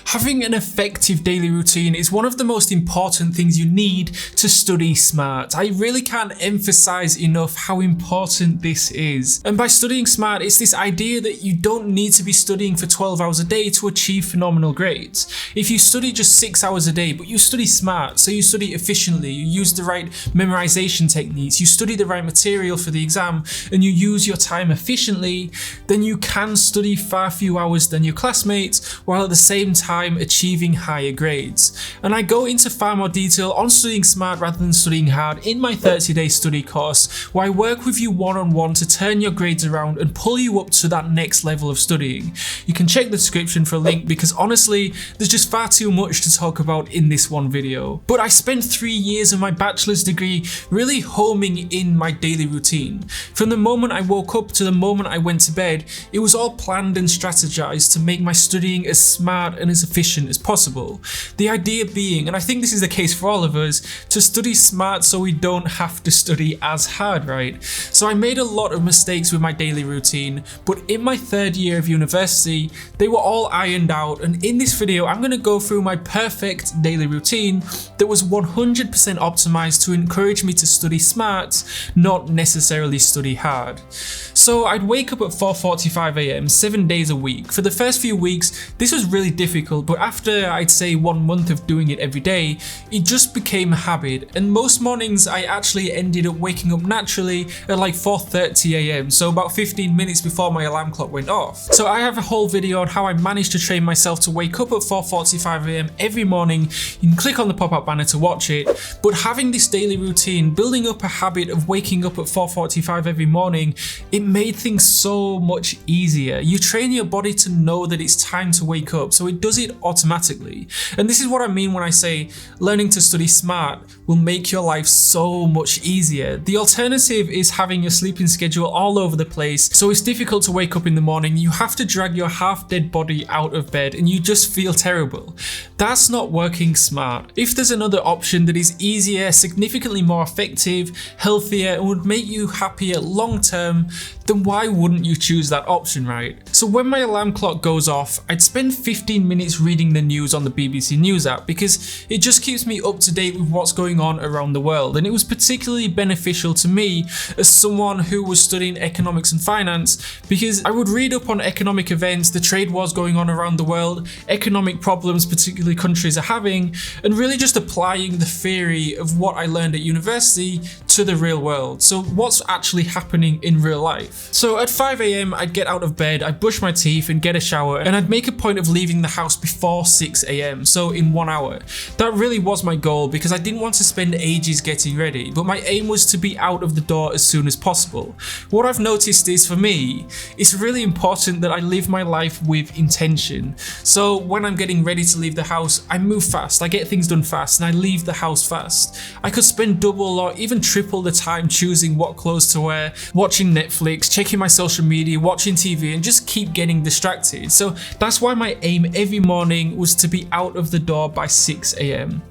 Having an effective daily routine is one of the most important things you need to study smart. I really can't emphasize enough how important this is. And by studying smart, it's this idea that you don't need to be studying for 12 hours a day to achieve phenomenal grades. If you study just 6 hours a day, but you study smart, so you study efficiently, you use the right memorization techniques, you study the right material for the exam, and you use your time efficiently, then you can study far fewer hours than your classmates while at the same time achieving higher grades. And I go into far more detail on studying smart rather than studying hard in my 30-day study course, where I work with you one-on-one to turn your grades around and pull you up to that next level of studying. You can check the description for a link because honestly, there's just far too much to talk about in this one video. But I spent 3 years of my bachelor's degree really homing in my daily routine. From the moment I woke up to the moment I went to bed, it was all planned and strategized to make my studying as smart and as efficient as possible. The idea being, and I think this is the case for all of us, to study smart so we don't have to study as hard, right? So I made a lot of mistakes with my daily routine, but in my 3rd year of university, they were all ironed out, and in this video I'm going to go through my perfect daily routine that was 100% optimized to encourage me to study smart, not necessarily study hard. So I'd wake up at 4:45 AM 7 days a week. For the first few weeks, this was really difficult, but after I'd say 1 month of doing it every day, it just became a habit, and most mornings I actually ended up waking up naturally at like 4:30 AM, so about 15 minutes before my alarm clock went off. So I have a whole video on how I managed to train myself to wake up at 4:45 AM every morning. You can click on the pop-up banner to watch it, but having this daily routine, building up a habit of waking up at 4:45 every morning, it made things so much easier. You train your body to know that it's time to wake up, so it does it automatically. And this is what I mean when I say learning to study smart will make your life so much easier. The alternative is having your sleeping schedule all over the place, so it's difficult to wake up in the morning. You have to drag your half-dead body out of bed and you just feel terrible. That's not working smart. If there's another option that is easier, significantly more effective, healthier, and would make you happier long term, then why wouldn't you choose that option, right? So when my alarm clock goes off, I'd spend 15 minutes reading the news on the BBC News app because it just keeps me up to date with what's going on around the world, and it was particularly beneficial to me as someone who was studying economics and finance because I would read up on economic events, the trade wars going on around the world, economic problems particularly countries are having, and really just applying the theory of what I learned at university to the real world. So what's actually happening in real life? So at 5 AM I'd get out of bed, I'd brush my teeth and get a shower, and I'd make a point of leaving the house before 6 AM, so in 1 hour. That really was my goal because I didn't want to spend ages getting ready, but my aim was to be out of the door as soon as possible. What I've noticed is, for me, it's really important that I live my life with intention. So when I'm getting ready to leave the house, I move fast, I get things done fast, and I leave the house fast. I could spend double or even triple the time choosing what clothes to wear, watching Netflix, checking my social media, watching TV, and just keep getting distracted. So that's why my aim every morning was to be out of the door by 6 AM.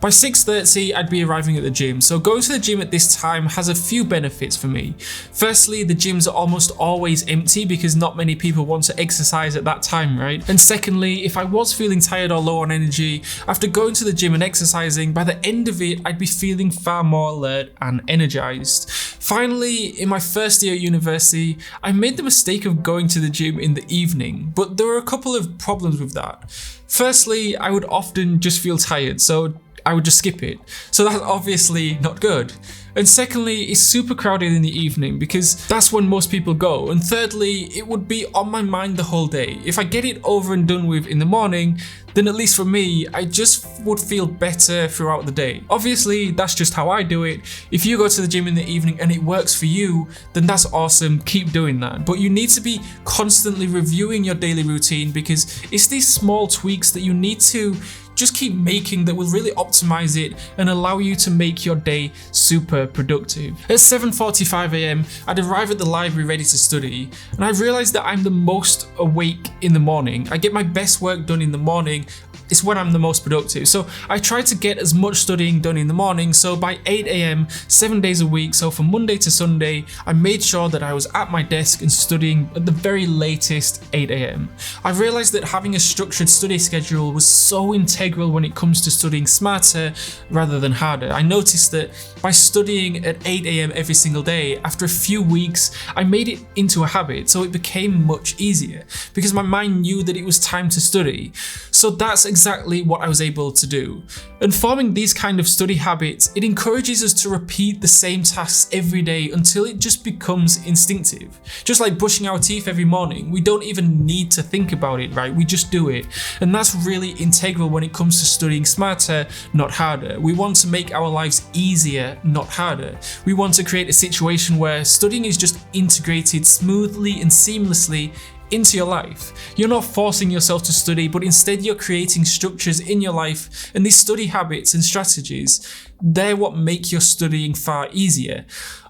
By 6:30, I'd be arriving at the gym. So going to the gym at this time has a few benefits for me. Firstly, the gyms are almost always empty because not many people want to exercise at that time, right? And secondly, if I was feeling tired or low on energy, after going to the gym and exercising, by the end of it, I'd be feeling far more alert and energized. Finally, in my first year at university, I made the mistake of going to the gym in the evening, but there were a couple of problems with that. Firstly, I would often just feel tired, so I would just skip it. So that's obviously not good. And secondly, it's super crowded in the evening because that's when most people go. And thirdly, it would be on my mind the whole day. If I get it over and done with in the morning, then at least for me, I just would feel better throughout the day. Obviously, that's just how I do it. If you go to the gym in the evening and it works for you, then that's awesome, keep doing that. But you need to be constantly reviewing your daily routine because it's these small tweaks that you need to just keep making that will really optimize it and allow you to make your day super productive. At 7:45 AM, I'd arrive at the library ready to study, and I realized that I'm the most awake in the morning. I get my best work done in the morning. It's when I'm the most productive. So I try to get as much studying done in the morning. So by 8 AM, 7 days a week, so from Monday to Sunday, I made sure that I was at my desk and studying at the very latest 8 AM. I realized that having a structured study schedule was so integral when it comes to studying smarter rather than harder. I noticed that by studying at 8 AM every single day, after a few weeks, I made it into a habit. So it became much easier because my mind knew that it was time to study. So that's exactly what I was able to do. And forming these kind of study habits, it encourages us to repeat the same tasks every day until it just becomes instinctive. Just like brushing our teeth every morning, we don't even need to think about it, right? We just do it. And that's really integral when it comes to studying smarter, not harder. We want to make our lives easier, not harder. We want to create a situation where studying is just integrated smoothly and seamlessly into your life. You're not forcing yourself to study, but instead you're creating structures in your life, and these study habits and strategies, they're what make your studying far easier.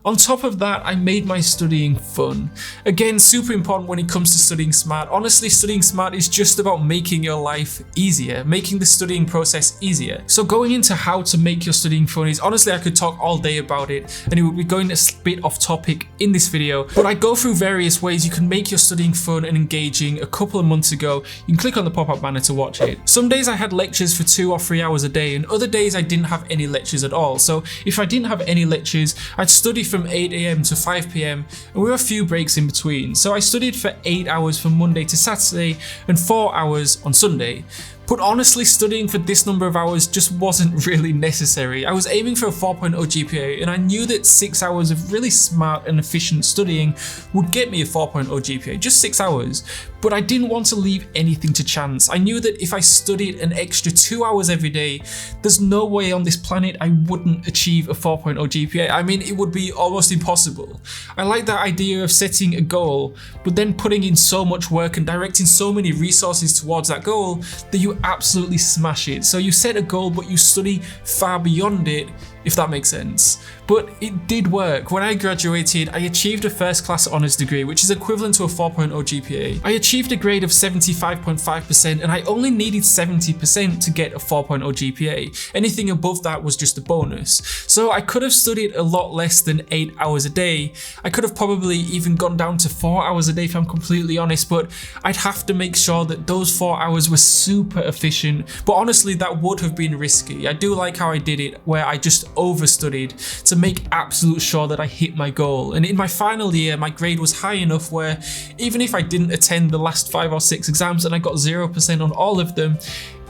On top of that, I made my studying fun. Again, super important when it comes to studying smart. Honestly, studying smart is just about making your life easier, making the studying process easier. So going into how to make your studying fun is, honestly, I could talk all day about it, and it would be going a bit off topic in this video, but I go through various ways you can make your studying fun and engaging. A couple of months ago, you can click on the pop-up banner to watch it. Some days I had lectures for 2 or 3 hours a day, and other days I didn't have any lectures at all. So if I didn't have any lectures, I'd study from 8 AM to 5 PM, and with a few breaks in between. So I studied for 8 hours from Monday to Saturday and 4 hours on Sunday. But honestly, studying for this number of hours just wasn't really necessary. I was aiming for a 4.0 GPA, and I knew that 6 hours of really smart and efficient studying would get me a 4.0 GPA, just 6 hours. But I didn't want to leave anything to chance. I knew that if I studied an extra 2 hours every day, there's no way on this planet I wouldn't achieve a 4.0 GPA. I mean, it would be almost impossible. I like that idea of setting a goal, but then putting in so much work and directing so many resources towards that goal that you absolutely smash it. So you set a goal, but you study far beyond it, if that makes sense. But it did work. When I graduated, I achieved a first class honours degree, which is equivalent to a 4.0 GPA. I achieved a grade of 75.5%, and I only needed 70% to get a 4.0 GPA. Anything above that was just a bonus. So I could have studied a lot less than 8 hours a day. I could have probably even gone down to 4 hours a day if I'm completely honest, but I'd have to make sure that those 4 hours were super efficient. But honestly, that would have been risky. I do like how I did it, where I just overstudied to make absolute sure that I hit my goal. And in my final year, my grade was high enough where even if I didn't attend the last 5 or 6 exams and I got 0% on all of them,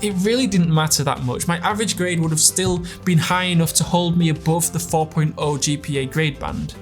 it really didn't matter that much. My average grade would have still been high enough to hold me above the 4.0 GPA grade band.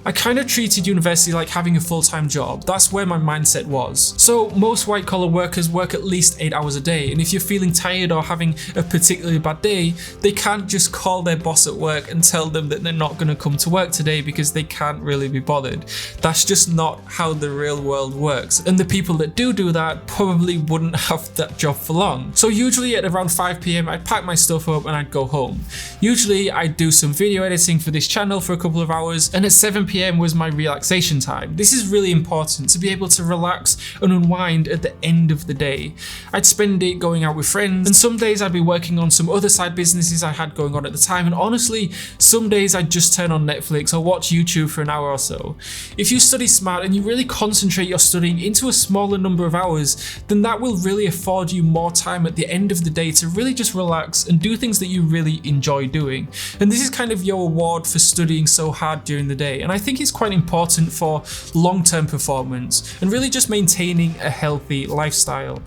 I kind of treated university like having a full-time job. That's where my mindset was. So most white-collar workers work at least 8 hours a day, and if you're feeling tired or having a particularly bad day, they can't just call their boss at work and tell them that they're not going to come to work today because they can't really be bothered. That's just not how the real world works, and the people that do that probably wouldn't have that job for long. So usually at around 5 PM, I'd pack my stuff up and I'd go home. Usually I'd do some video editing for this channel for a couple of hours, and at 7 PM was my relaxation time. This is really important, to be able to relax and unwind at the end of the day. I'd spend it going out with friends, and some days I'd be working on some other side businesses I had going on at the time, and honestly, some days I'd just turn on Netflix or watch YouTube for an hour or so. If you study smart and you really concentrate your studying into a smaller number of hours, then that will really afford you more time at the end of the day to really just relax and do things that you really enjoy doing. And this is kind of your reward for studying so hard during the day, and I think it's quite important for long-term performance and really just maintaining a healthy lifestyle.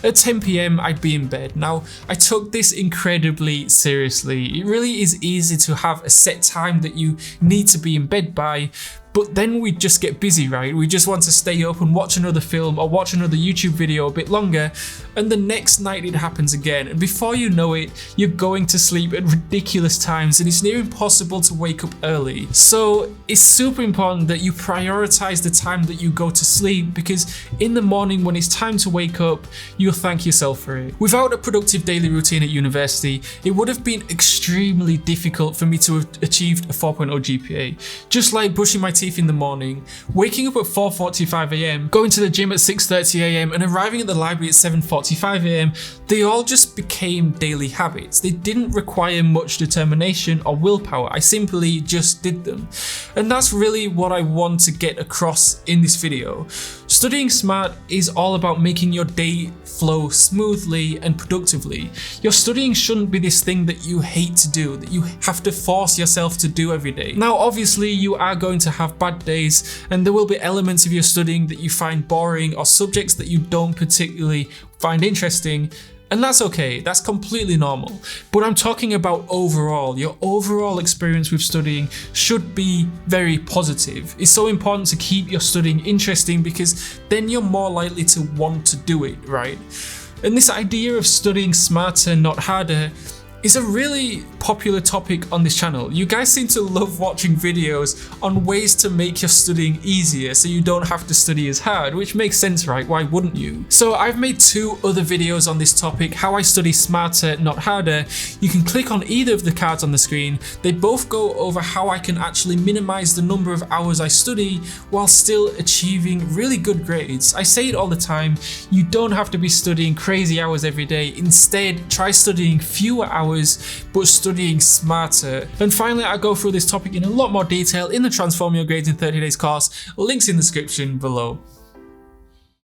At 10 PM, I'd be in bed. Now, I took this incredibly seriously. It really is easy to have a set time that you need to be in bed by, but then we just get busy, right? We just want to stay up and watch another film or watch another YouTube video a bit longer, and the next night it happens again, and before you know it, you're going to sleep at ridiculous times and it's near impossible to wake up early. So it's super important that you prioritize the time that you go to sleep, because in the morning when it's time to wake up, you'll thank yourself for it. Without a productive daily routine at university, it would have been extremely difficult for me to have achieved a 4.0 GPA. Just like brushing my teeth in the morning, waking up at 4:45 AM, going to the gym at 6:30 AM and arriving at the library at 7:45 AM, they all just became daily habits. They didn't require much determination or willpower, I simply just did them. And that's really what I want to get across in this video. Studying smart is all about making your day flow smoothly and productively. Your studying shouldn't be this thing that you hate to do, that you have to force yourself to do every day. Now obviously you are going to have bad days and there will be elements of your studying that you find boring or subjects that you don't particularly find interesting. And that's okay, that's completely normal. But I'm talking about overall. Your overall experience with studying should be very positive. It's so important to keep your studying interesting because then you're more likely to want to do it, right? And this idea of studying smarter, not harder, is a really popular topic on this channel. You guys seem to love watching videos on ways to make your studying easier so you don't have to study as hard, which makes sense, right? Why wouldn't you? So I've made 2 other videos on this topic, how I study smarter, not harder. You can click on either of the cards on the screen. They both go over how I can actually minimize the number of hours I study while still achieving really good grades. I say it all the time, you don't have to be studying crazy hours every day. Instead, try studying fewer hours but studying smarter. And finally, I go through this topic in a lot more detail in the Transform Your Grades in 30 Days course, links in the description below.